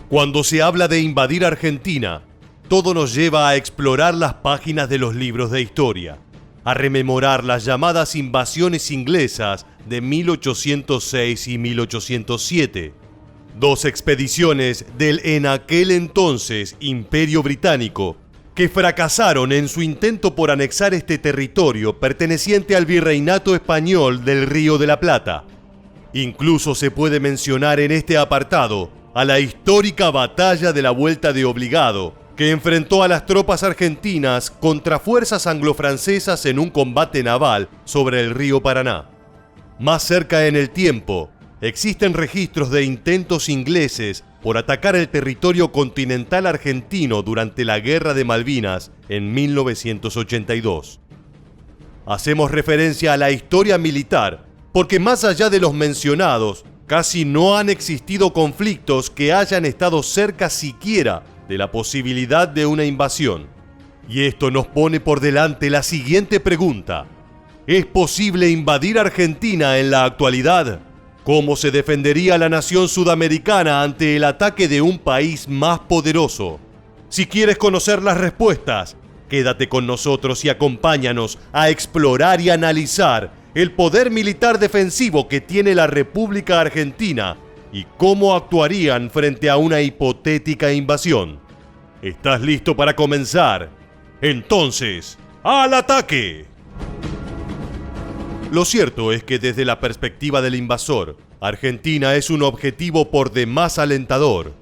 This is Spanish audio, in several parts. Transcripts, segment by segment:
Cuando se habla de invadir Argentina, todo nos lleva a explorar las páginas de los libros de historia, a rememorar las llamadas invasiones inglesas de 1806 y 1807, dos expediciones del en aquel entonces Imperio Británico que fracasaron en su intento por anexar este territorio perteneciente al Virreinato Español del Río de la Plata. Incluso se puede mencionar en este apartado a la histórica batalla de la Vuelta de Obligado, que enfrentó a las tropas argentinas contra fuerzas anglo-francesas en un combate naval sobre el río Paraná. Más cerca en el tiempo, existen registros de intentos ingleses por atacar el territorio continental argentino durante la Guerra de Malvinas en 1982. Hacemos referencia a la historia militar porque más allá de los mencionados, casi no han existido conflictos que hayan estado cerca siquiera de la posibilidad de una invasión. Y esto nos pone por delante la siguiente pregunta: ¿es posible invadir Argentina en la actualidad? ¿Cómo se defendería la nación sudamericana ante el ataque de un país más poderoso? Si quieres conocer las respuestas, quédate con nosotros y acompáñanos a explorar y analizar el poder militar defensivo que tiene la República Argentina y cómo actuarían frente a una hipotética invasión. ¿Estás listo para comenzar? Entonces, ¡al ataque! Lo cierto es que desde la perspectiva del invasor, Argentina es un objetivo por demás alentador.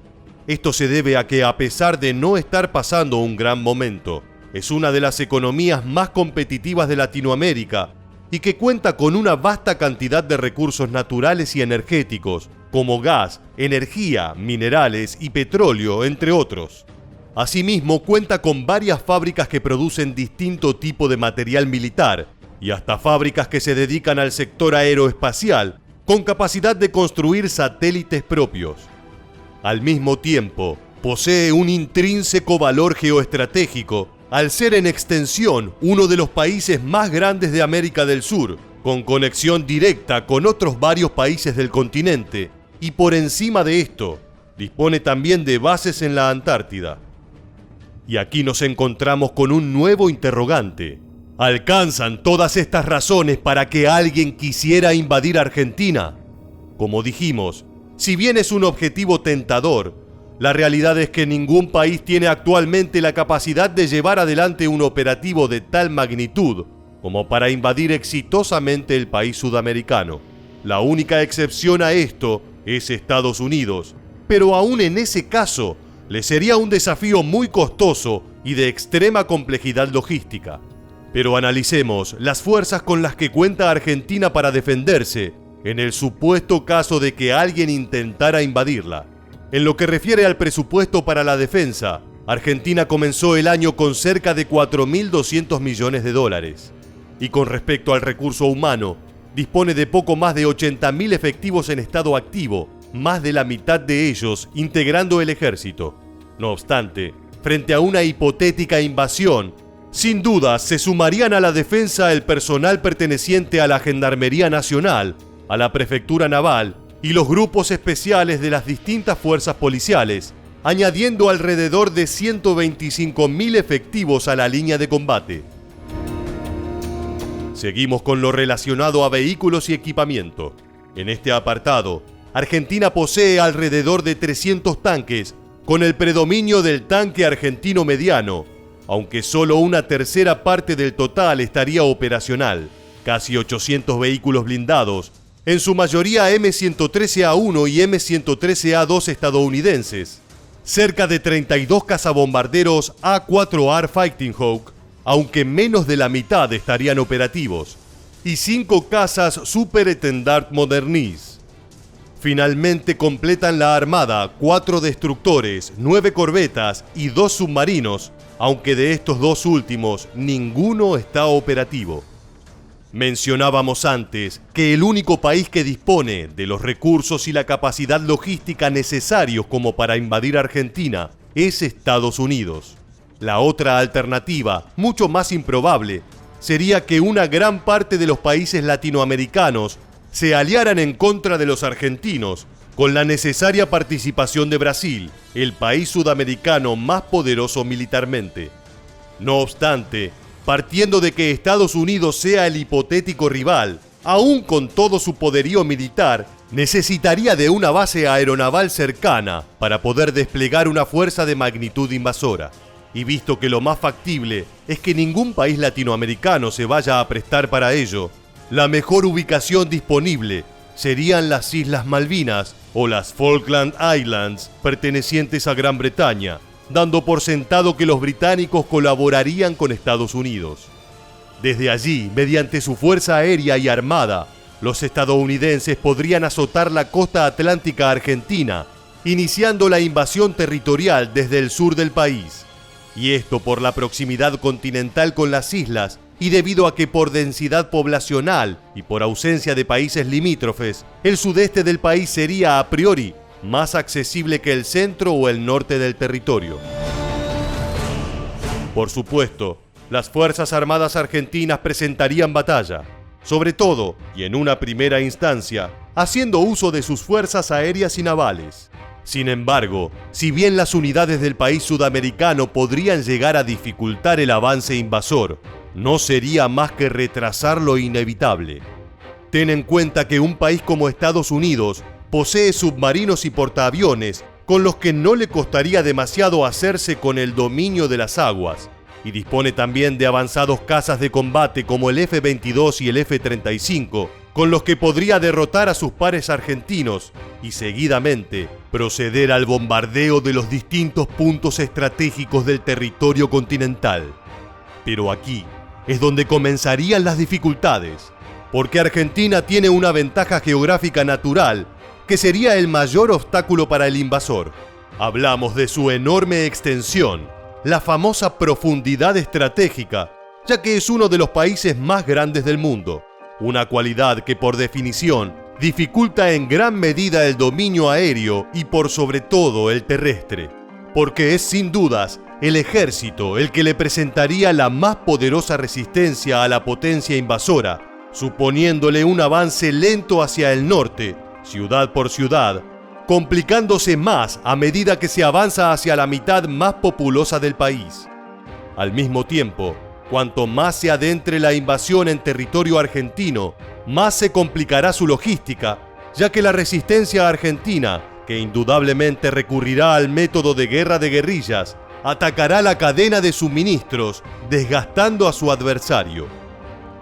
Esto se debe a que, a pesar de no estar pasando un gran momento, es una de las economías más competitivas de Latinoamérica y que cuenta con una vasta cantidad de recursos naturales y energéticos, como gas, energía, minerales y petróleo, entre otros. Asimismo, cuenta con varias fábricas que producen distinto tipo de material militar y hasta fábricas que se dedican al sector aeroespacial, con capacidad de construir satélites propios. Al mismo tiempo, posee un intrínseco valor geoestratégico al ser en extensión uno de los países más grandes de América del Sur, con conexión directa con otros varios países del continente, y por encima de esto, dispone también de bases en la Antártida. Y aquí nos encontramos con un nuevo interrogante. ¿Alcanzan todas estas razones para que alguien quisiera invadir Argentina? Como dijimos, si bien es un objetivo tentador, la realidad es que ningún país tiene actualmente la capacidad de llevar adelante un operativo de tal magnitud como para invadir exitosamente el país sudamericano. La única excepción a esto es Estados Unidos, pero aún en ese caso, le sería un desafío muy costoso y de extrema complejidad logística. Pero analicemos las fuerzas con las que cuenta Argentina para defenderse en el supuesto caso de que alguien intentara invadirla. En lo que refiere al presupuesto para la defensa, Argentina comenzó el año con cerca de 4.200 millones de dólares. Y con respecto al recurso humano, dispone de poco más de 80.000 efectivos en estado activo, más de la mitad de ellos integrando el ejército. No obstante, frente a una hipotética invasión, sin duda se sumarían a la defensa el personal perteneciente a la Gendarmería Nacional, a la Prefectura Naval y los grupos especiales de las distintas fuerzas policiales, añadiendo alrededor de 125.000 efectivos a la línea de combate. Seguimos con lo relacionado a vehículos y equipamiento. En este apartado, Argentina posee alrededor de 300 tanques, con el predominio del tanque argentino mediano, aunque solo una tercera parte del total estaría operacional, casi 800 vehículos blindados, en su mayoría M113A1 y M113A2 estadounidenses, cerca de 32 cazabombarderos A4R Fighting Hawk, aunque menos de la mitad estarían operativos, y 5 cazas Super-Étendard Modernís. Finalmente completan la armada 4 destructores, 9 corbetas y 2 submarinos, aunque de estos dos últimos ninguno está operativo. Mencionábamos antes que el único país que dispone de los recursos y la capacidad logística necesarios como para invadir Argentina es Estados Unidos. La otra alternativa, mucho más improbable, sería que una gran parte de los países latinoamericanos se aliaran en contra de los argentinos, con la necesaria participación de Brasil, el país sudamericano más poderoso militarmente. No obstante, partiendo de que Estados Unidos sea el hipotético rival, aún con todo su poderío militar, necesitaría de una base aeronaval cercana para poder desplegar una fuerza de magnitud invasora. Y visto que lo más factible es que ningún país latinoamericano se vaya a prestar para ello, la mejor ubicación disponible serían las Islas Malvinas o las Falkland Islands pertenecientes a Gran Bretaña, dando por sentado que los británicos colaborarían con Estados Unidos. Desde allí, mediante su fuerza aérea y armada, los estadounidenses podrían azotar la costa atlántica argentina, iniciando la invasión territorial desde el sur del país. Y esto por la proximidad continental con las islas y debido a que por densidad poblacional y por ausencia de países limítrofes, el sudeste del país sería a priori más accesible que el centro o el norte del territorio. Por supuesto, las Fuerzas Armadas argentinas presentarían batalla, sobre todo, y en una primera instancia, haciendo uso de sus fuerzas aéreas y navales. Sin embargo, si bien las unidades del país sudamericano podrían llegar a dificultar el avance invasor, no sería más que retrasar lo inevitable. Ten en cuenta que un país como Estados Unidos posee submarinos y portaaviones con los que no le costaría demasiado hacerse con el dominio de las aguas, y dispone también de avanzados cazas de combate como el F-22 y el F-35, con los que podría derrotar a sus pares argentinos y seguidamente proceder al bombardeo de los distintos puntos estratégicos del territorio continental. Pero aquí es donde comenzarían las dificultades, porque Argentina tiene una ventaja geográfica natural que sería el mayor obstáculo para el invasor. Hablamos de su enorme extensión, la famosa profundidad estratégica, ya que es uno de los países más grandes del mundo, una cualidad que por definición dificulta en gran medida el dominio aéreo y por sobre todo el terrestre, porque es sin dudas el ejército el que le presentaría la más poderosa resistencia a la potencia invasora, suponiéndole un avance lento hacia el norte, ciudad por ciudad, complicándose más a medida que se avanza hacia la mitad más populosa del país. Al mismo tiempo, cuanto más se adentre la invasión en territorio argentino, más se complicará su logística, ya que la resistencia argentina, que indudablemente recurrirá al método de guerra de guerrillas, atacará la cadena de suministros, desgastando a su adversario.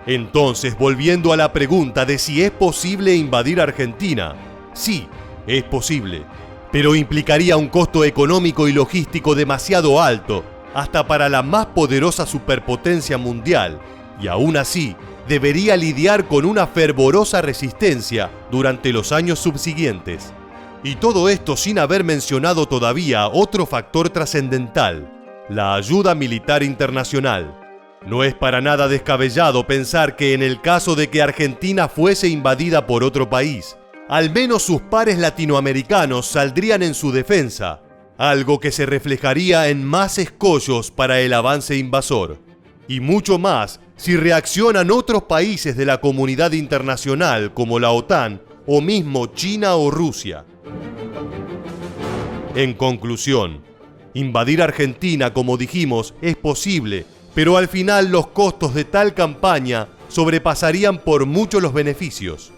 Entonces, volviendo a la pregunta de si es posible invadir Argentina, sí, es posible, pero implicaría un costo económico y logístico demasiado alto, hasta para la más poderosa superpotencia mundial, y aún así debería lidiar con una fervorosa resistencia durante los años subsiguientes. Y todo esto sin haber mencionado todavía otro factor trascendental, la ayuda militar internacional. No es para nada descabellado pensar que en el caso de que Argentina fuese invadida por otro país, al menos sus pares latinoamericanos saldrían en su defensa, algo que se reflejaría en más escollos para el avance invasor. Y mucho más si reaccionan otros países de la comunidad internacional como la OTAN o mismo China o Rusia. En conclusión, invadir Argentina, como dijimos, es posible, pero al final los costos de tal campaña sobrepasarían por mucho los beneficios.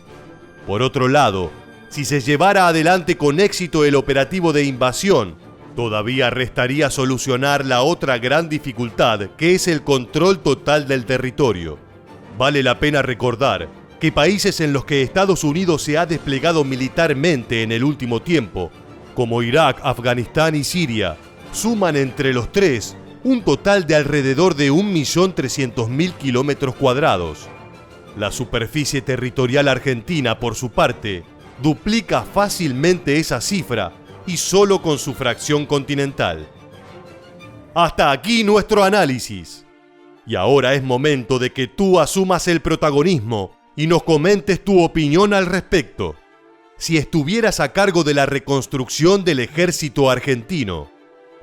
Por otro lado, si se llevara adelante con éxito el operativo de invasión, todavía restaría solucionar la otra gran dificultad, que es el control total del territorio. Vale la pena recordar que países en los que Estados Unidos se ha desplegado militarmente en el último tiempo, como Irak, Afganistán y Siria, suman entre los tres un total de alrededor de 1.300.000 kilómetros cuadrados. La superficie territorial argentina, por su parte, duplica fácilmente esa cifra y solo con su fracción continental. Hasta aquí nuestro análisis. Y ahora es momento de que tú asumas el protagonismo y nos comentes tu opinión al respecto. Si estuvieras a cargo de la reconstrucción del ejército argentino,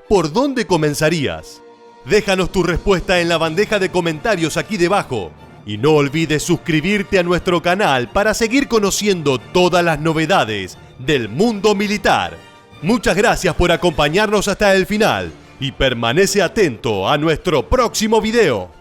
¿por dónde comenzarías? Déjanos tu respuesta en la bandeja de comentarios aquí debajo. Y no olvides suscribirte a nuestro canal para seguir conociendo todas las novedades del mundo militar. Muchas gracias por acompañarnos hasta el final y permanece atento a nuestro próximo video.